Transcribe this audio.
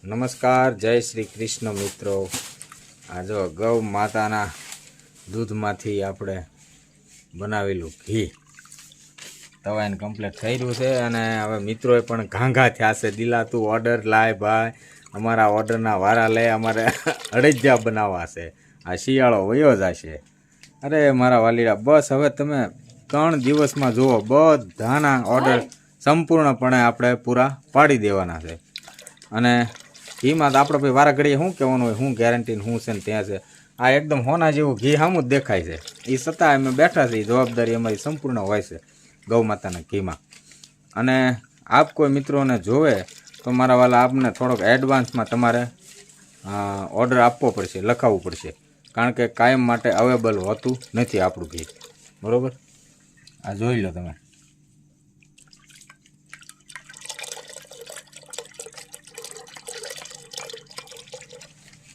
નમસ્કાર, જય શ્રી કૃષ્ણ મિત્રો। આ જો ગૌ માતાના દૂધમાંથી આપણે બનાવેલું ઘી તવાઈને કમ્પ્લીટ થઈ રહ્યું છે અને હવે મિત્રોએ પણ ઘાંઘા થયા છે। દિલાતું ઓર્ડર લાય ભાઈ, અમારા ઓર્ડરના વારા લે, અમારે અડજ્જા બનાવવા છે। આ શિયાળો વયો જશે। અરે મારા વાલીડા, બસ હવે તમે 3 દિવસમાં જુઓ બધાના ઓર્ડર સંપૂર્ણપણે આપણે પૂરા પાડી દેવાના છે। અને ઘીમાં તો આપણે ભાઈ વારા ઘડીએ શું કહેવાનું હોય, શું ગેરંટી શું છે ને ત્યાં છે। આ એકદમ હોના જેવું ઘી સામું જ દેખાય છે। એ છતાં અમે બેઠા છીએ, જવાબદારી અમારી સંપૂર્ણ હોય છે ગૌ માતાના ઘીમાં। અને આપ કોઈ મિત્રોને જોવે તો મારા વાલા આપને થોડોક એડવાન્સમાં તમારે ઓર્ડર આપવો પડશે, લખાવવું પડશે, કારણ કે કાયમ માટે અવેલેબલ હોતું નથી આપણું ઘી, બરાબર। આ જોઈ લો તમે।